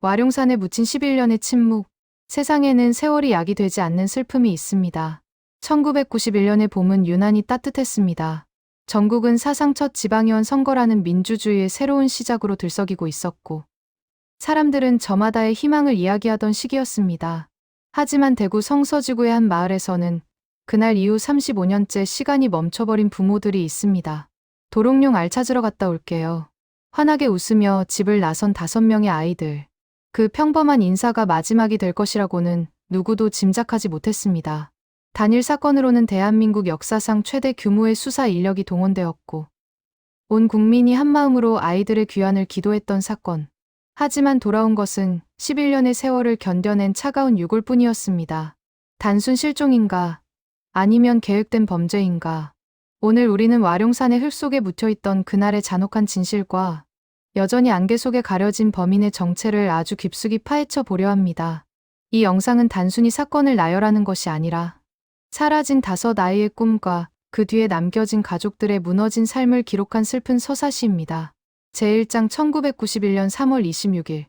와룡산에 묻힌 11년의 침묵. 세상에는 세월이 약이 되지 않는 슬픔이 있습니다. 1991년의 봄은 유난히 따뜻했습니다. 전국은 사상 첫 지방의원 선거라는 민주주의의 새로운 시작으로 들썩이고 있었고, 사람들은 저마다의 희망을 이야기하던 시기였습니다. 하지만 대구 성서지구의 한 마을에서는 그날 이후 35년째 시간이 멈춰버린 부모들이 있습니다. 도롱뇽 알 찾으러 갔다 올게요. 환하게 웃으며 집을 나선 5명의 아이들. 그 평범한 인사가 마지막이 될 것이라고는 누구도 짐작하지 못했습니다. 단일 사건으로는 대한민국 역사상 최대 규모의 수사 인력이 동원되었고, 온 국민이 한마음으로 아이들의 귀환을 기도했던 사건. 하지만 돌아온 것은 11년의 세월을 견뎌낸 차가운 유골뿐이었습니다. 단순 실종인가? 아니면 계획된 범죄인가? 오늘 우리는 와룡산의 흙 속에 묻혀있던 그날의 잔혹한 진실과 여전히 안개 속에 가려진 범인의 정체를 아주 깊숙이 파헤쳐 보려 합니다. 이 영상은 단순히 사건을 나열하는 것이 아니라 사라진 5 아이의 꿈과 그 뒤에 남겨진 가족들의 무너진 삶을 기록한 슬픈 서사시입니다. 제1장 1991년 3월 26일.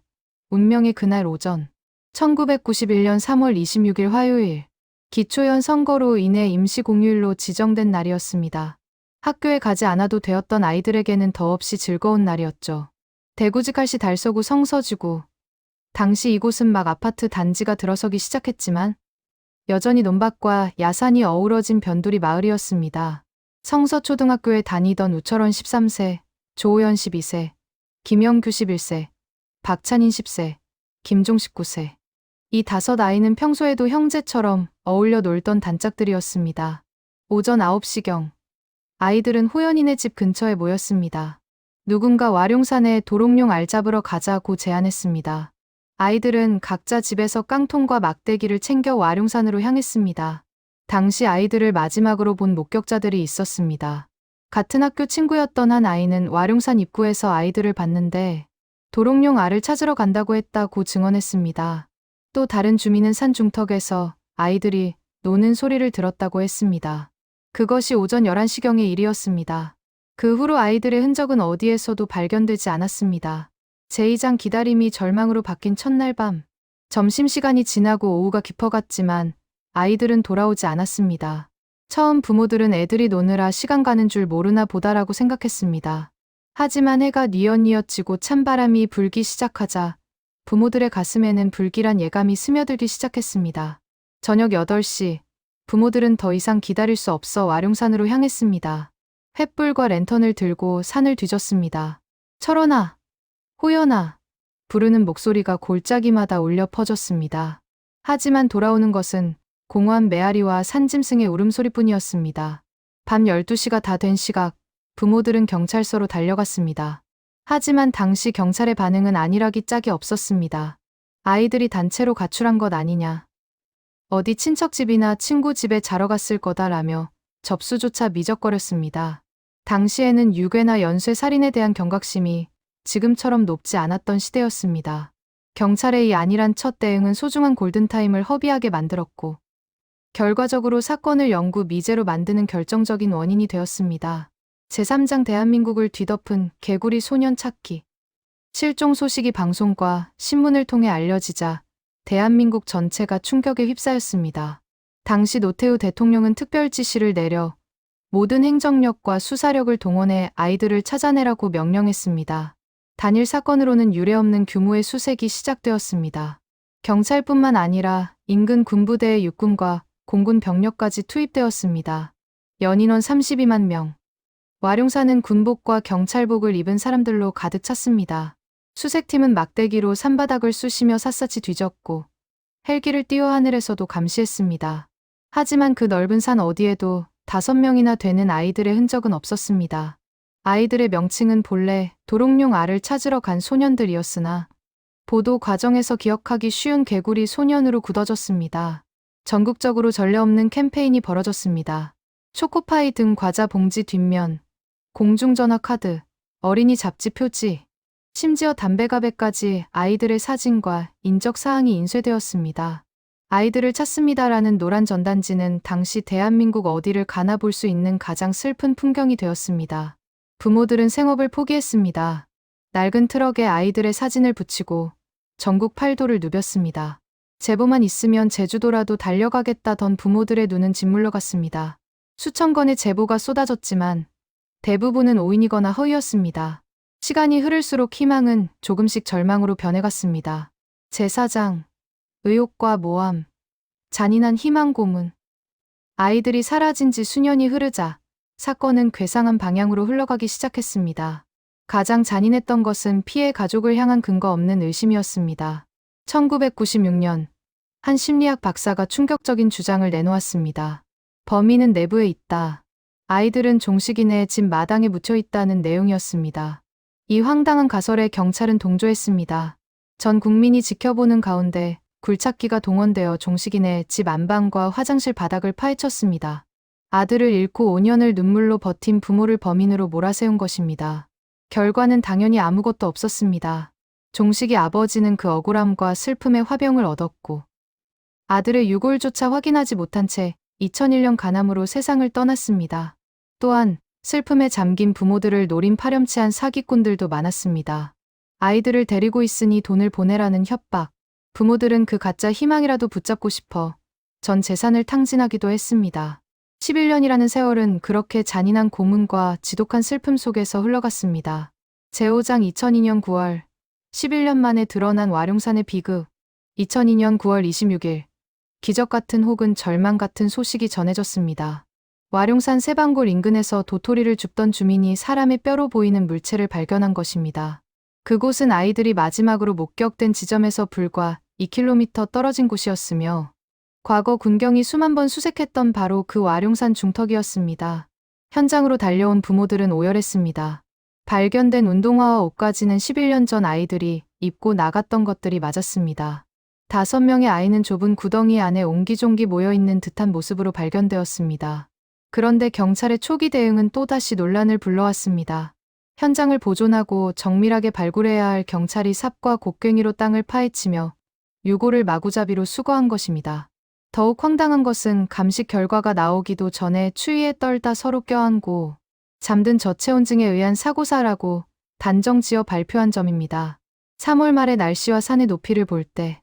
운명의 그날 오전. 1991년 3월 26일 화요일. 기초연 선거로 인해 임시 공휴일로 지정된 날이었습니다. 학교에 가지 않아도 되었던 아이들에게는 더없이 즐거운 날이었죠. 대구지갈시 달서구 성서지구. 당시 이곳은 막 아파트 단지가 들어서기 시작했지만 여전히 논밭과 야산이 어우러진 변두리 마을이었습니다. 성서초등학교에 다니던 우철원 13세, 조호연 12세, 김영규 11세, 박찬인 10세, 김종 19세. 이 5 아이는 평소에도 형제처럼 어울려 놀던 단짝들이었습니다. 오전 9시경. 아이들은 호연이네 집 근처에 모였습니다. 누군가 와룡산에 도롱뇽 알 잡으러 가자고 제안했습니다. 아이들은 각자 집에서 깡통과 막대기를 챙겨 와룡산으로 향했습니다. 당시 아이들을 마지막으로 본 목격자들이 있었습니다. 같은 학교 친구였던 한 아이는 와룡산 입구에서 아이들을 봤는데 도롱뇽 알을 찾으러 간다고 했다고 증언했습니다. 또 다른 주민은 산 중턱에서 아이들이 노는 소리를 들었다고 했습니다. 그것이 오전 11시경의 일이었습니다. 그 후로 아이들의 흔적은 어디에서도 발견되지 않았습니다. 제2장 기다림이 절망으로 바뀐 첫날 밤. 점심시간이 지나고 오후가 깊어갔지만 아이들은 돌아오지 않았습니다. 처음 부모들은 애들이 노느라 시간 가는 줄 모르나 보다라고 생각했습니다. 하지만 해가 뉘엿뉘엿 지고 찬바람이 불기 시작하자 부모들의 가슴에는 불길한 예감이 스며들기 시작했습니다. 저녁 8시, 부모들은 더 이상 기다릴 수 없어 와룡산으로 향했습니다. 횃불과 랜턴을 들고 산을 뒤졌습니다. 철원아, 호연아, 부르는 목소리가 골짜기마다 울려 퍼졌습니다. 하지만 돌아오는 것은 공허한 메아리와 산짐승의 울음소리뿐이었습니다. 밤 12시가 다 된 시각, 부모들은 경찰서로 달려갔습니다. 하지만 당시 경찰의 반응은 안일하기 짝이 없었습니다. 아이들이 단체로 가출한 것 아니냐. 어디 친척 집이나 친구 집에 자러 갔을 거다라며 접수조차 미적거렸습니다. 당시에는 유괴나 연쇄 살인에 대한 경각심이 지금처럼 높지 않았던 시대였습니다. 경찰의 이 안일한 첫 대응은 소중한 골든타임을 허비하게 만들었고 결과적으로 사건을 영구 미제로 만드는 결정적인 원인이 되었습니다. 제3장 대한민국을 뒤덮은 개구리 소년 찾기. 실종 소식이 방송과 신문을 통해 알려지자 대한민국 전체가 충격에 휩싸였습니다. 당시 노태우 대통령은 특별 지시를 내려 모든 행정력과 수사력을 동원해 아이들을 찾아내라고 명령했습니다. 단일 사건으로는 유례없는 규모의 수색이 시작되었습니다. 경찰뿐만 아니라 인근 군부대의 육군과 공군 병력까지 투입되었습니다. 연인원 32만 명. 와룡산은 군복과 경찰복을 입은 사람들로 가득 찼습니다. 수색팀은 막대기로 산바닥을 쑤시며 샅샅이 뒤졌고 헬기를 띄워 하늘에서도 감시했습니다. 하지만 그 넓은 산 어디에도 5명이나 되는 아이들의 흔적은 없었습니다. 아이들의 명칭은 본래 도롱뇽 알을 찾으러 간 소년들이었으나 보도 과정에서 기억하기 쉬운 개구리 소년으로 굳어졌습니다. 전국적으로 전례 없는 캠페인이 벌어졌습니다. 초코파이 등 과자 봉지 뒷면, 공중전화 카드, 어린이 잡지 표지, 심지어 담배가베까지 아이들의 사진과 인적사항이 인쇄되었습니다. 아이들을 찾습니다라는 노란 전단지는 당시 대한민국 어디를 가나 볼 수 있는 가장 슬픈 풍경이 되었습니다. 부모들은 생업을 포기했습니다. 낡은 트럭에 아이들의 사진을 붙이고 전국 팔도를 누볐습니다. 제보만 있으면 제주도라도 달려가겠다던 부모들의 눈은 짓물러 갔습니다. 수천 건의 제보가 쏟아졌지만 대부분은 오인이거나 허위였습니다. 시간이 흐를수록 희망은 조금씩 절망으로 변해갔습니다. 제사장, 의혹과 모함, 잔인한 희망 고문. 아이들이 사라진 지 수년이 흐르자 사건은 괴상한 방향으로 흘러가기 시작했습니다. 가장 잔인했던 것은 피해 가족을 향한 근거 없는 의심이었습니다. 1996년 한 심리학 박사가 충격적인 주장을 내놓았습니다. 범인은 내부에 있다. 아이들은 종식이네 집 마당에 묻혀 있다는 내용이었습니다. 이 황당한 가설에 경찰은 동조했습니다. 전 국민이 지켜보는 가운데 굴착기가 동원되어 종식이네 집 안방과 화장실 바닥을 파헤쳤습니다. 아들을 잃고 5년을 눈물로 버틴 부모를 범인으로 몰아세운 것입니다. 결과는 당연히 아무것도 없었습니다. 종식이 아버지는 그 억울함과 슬픔의 화병을 얻었고 아들의 유골조차 확인하지 못한 채 2001년 간암으로 세상을 떠났습니다. 또한 슬픔에 잠긴 부모들을 노린 파렴치한 사기꾼들도 많았습니다. 아이들을 데리고 있으니 돈을 보내라는 협박. 부모들은 그 가짜 희망이라도 붙잡고 싶어 전 재산을 탕진하기도 했습니다. 11년이라는 세월은 그렇게 잔인한 고문과 지독한 슬픔 속에서 흘러갔습니다. 제5장 2002년 9월 11년 만에 드러난 와룡산의 비극. 2002년 9월 26일 기적 같은 혹은 절망 같은 소식이 전해졌습니다. 와룡산 세방골 인근에서 도토리를 줍던 주민이 사람의 뼈로 보이는 물체를 발견한 것입니다. 그곳은 아이들이 마지막으로 목격된 지점에서 불과 2km 떨어진 곳이었으며 과거 군경이 수만 번 수색했던 바로 그 와룡산 중턱이었습니다. 현장으로 달려온 부모들은 오열했습니다. 발견된 운동화와 옷까지는 11년 전 아이들이 입고 나갔던 것들이 맞았습니다. 5명의 아이는 좁은 구덩이 안에 옹기종기 모여있는 듯한 모습으로 발견되었습니다. 그런데 경찰의 초기 대응은 또다시 논란을 불러왔습니다. 현장을 보존하고 정밀하게 발굴해야 할 경찰이 삽과 곡괭이로 땅을 파헤치며 유골을 마구잡이로 수거한 것입니다. 더욱 황당한 것은 감식 결과가 나오기도 전에 추위에 떨다 서로 껴안고 잠든 저체온증에 의한 사고사라고 단정지어 발표한 점입니다. 3월 말의 날씨와 산의 높이를 볼 때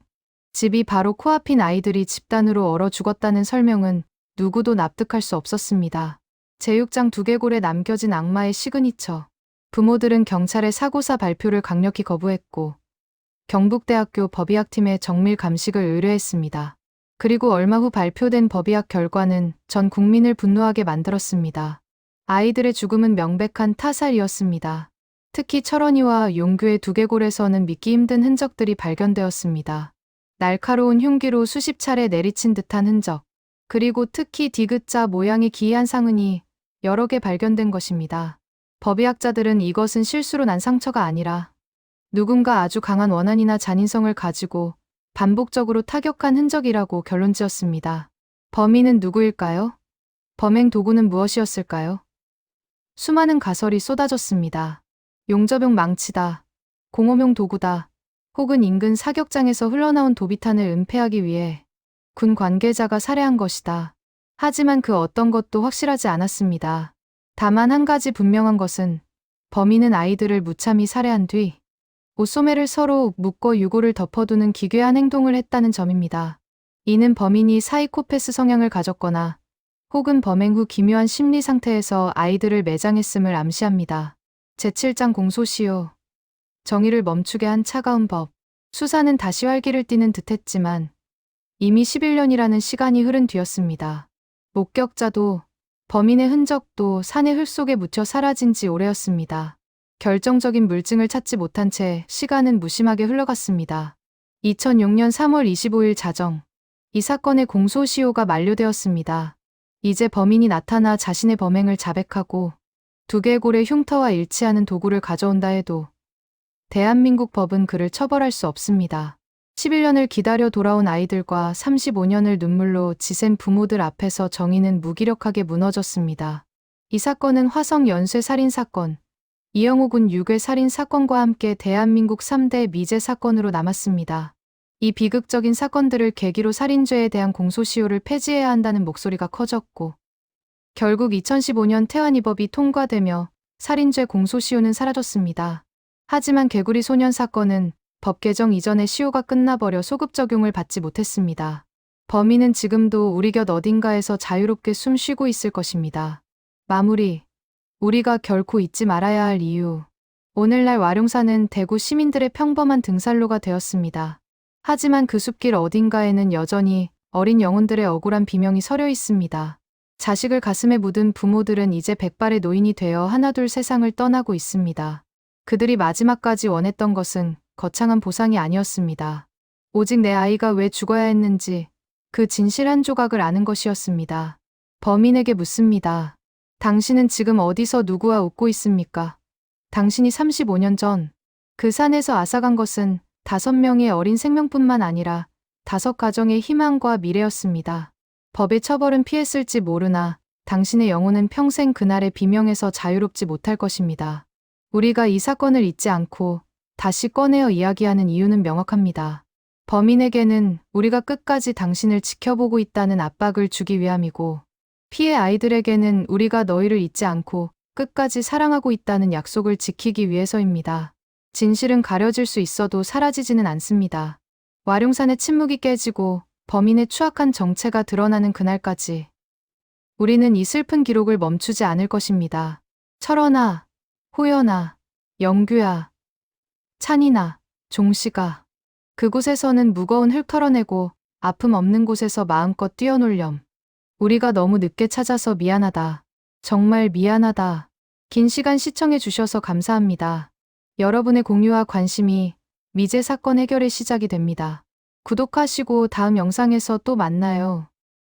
집이 바로 코앞인 아이들이 집단으로 얼어 죽었다는 설명은 누구도 납득할 수 없었습니다. 제6장 두개골에 남겨진 악마의 시그니처. 부모들은 경찰의 사고사 발표를 강력히 거부했고 경북대학교 법의학팀에 정밀 감식을 의뢰했습니다. 그리고 얼마 후 발표된 법의학 결과는 전 국민을 분노하게 만들었습니다. 아이들의 죽음은 명백한 타살이었습니다. 특히 철원이와 용규의 두개골에서는 믿기 힘든 흔적들이 발견되었습니다. 날카로운 흉기로 수십 차례 내리친 듯한 흔적, 그리고 특히 디귿자 모양의 기이한 상흔이 여러 개 발견된 것입니다. 법의학자들은 이것은 실수로 난 상처가 아니라 누군가 아주 강한 원한이나 잔인성을 가지고 반복적으로 타격한 흔적이라고 결론지었습니다. 범인은 누구일까요? 범행 도구는 무엇이었을까요? 수많은 가설이 쏟아졌습니다. 용접용 망치다, 공업용 도구다, 혹은 인근 사격장에서 흘러나온 도비탄을 은폐하기 위해 군 관계자가 살해한 것이다. 하지만 그 어떤 것도 확실하지 않았습니다. 다만 한 가지 분명한 것은 범인은 아이들을 무참히 살해한 뒤 옷소매를 서로 묶어 유골을 덮어두는 기괴한 행동을 했다는 점입니다. 이는 범인이 사이코패스 성향을 가졌거나 혹은 범행 후 기묘한 심리 상태에서 아이들을 매장했음을 암시합니다. 제7장 공소시효. 정의를 멈추게 한 차가운 법. 수사는 다시 활기를 띠는 듯했지만 이미 11년이라는 시간이 흐른 뒤였습니다. 목격자도 범인의 흔적도 산의 흙 속에 묻혀 사라진 지 오래였습니다. 결정적인 물증을 찾지 못한 채 시간은 무심하게 흘러갔습니다. 2006년 3월 25일 자정. 이 사건의 공소시효가 만료되었습니다. 이제 범인이 나타나 자신의 범행을 자백하고 두개골의 흉터와 일치하는 도구를 가져온다 해도 대한민국 법은 그를 처벌할 수 없습니다. 11년을 기다려 돌아온 아이들과 35년을 눈물로 지샌 부모들 앞에서 정의는 무기력하게 무너졌습니다. 이 사건은 화성 연쇄 살인 사건, 이영호 군 유괴 살인 사건과 함께 대한민국 3대 미제 사건으로 남았습니다. 이 비극적인 사건들을 계기로 살인죄에 대한 공소시효를 폐지해야 한다는 목소리가 커졌고 결국 2015년 태완이법이 통과되며 살인죄 공소시효는 사라졌습니다. 하지만 개구리 소년 사건은 법 개정 이전에 시효가 끝나버려 소급 적용을 받지 못했습니다. 범인은 지금도 우리 곁 어딘가에서 자유롭게 숨 쉬고 있을 것입니다. 마무리. 우리가 결코 잊지 말아야 할 이유. 오늘날 와룡산은 대구 시민들의 평범한 등산로가 되었습니다. 하지만 그 숲길 어딘가에는 여전히 어린 영혼들의 억울한 비명이 서려 있습니다. 자식을 가슴에 묻은 부모들은 이제 백발의 노인이 되어 하나둘 세상을 떠나고 있습니다. 그들이 마지막까지 원했던 것은 거창한 보상이 아니었습니다. 오직 내 아이가 왜 죽어야 했는지 그 진실 한 조각을 아는 것이었습니다. 범인에게 묻습니다. 당신은 지금 어디서 누구와 웃고 있습니까? 당신이 35년 전 그 산에서 앗아간 것은 5명의 어린 생명뿐만 아니라 5가정의 희망과 미래였습니다. 법의 처벌은 피했을지 모르나 당신의 영혼은 평생 그날의 비명에서 자유롭지 못할 것입니다. 우리가 이 사건을 잊지 않고 다시 꺼내어 이야기하는 이유는 명확합니다. 범인에게는 우리가 끝까지 당신을 지켜보고 있다는 압박을 주기 위함이고, 피해 아이들에게는 우리가 너희를 잊지 않고 끝까지 사랑하고 있다는 약속을 지키기 위해서입니다. 진실은 가려질 수 있어도 사라지지는 않습니다. 와룡산의 침묵이 깨지고 범인의 추악한 정체가 드러나는 그날까지 우리는 이 슬픈 기록을 멈추지 않을 것입니다. 철원아, 호연아, 영규야, 찬이나, 종식아. 그곳에서는 무거운 흙 털어내고 아픔 없는 곳에서 마음껏 뛰어놀렴. 우리가 너무 늦게 찾아서 미안하다. 정말 미안하다. 긴 시간 시청해 주셔서 감사합니다. 여러분의 공유와 관심이 미제 사건 해결의 시작이 됩니다. 구독하시고 다음 영상에서 또 만나요.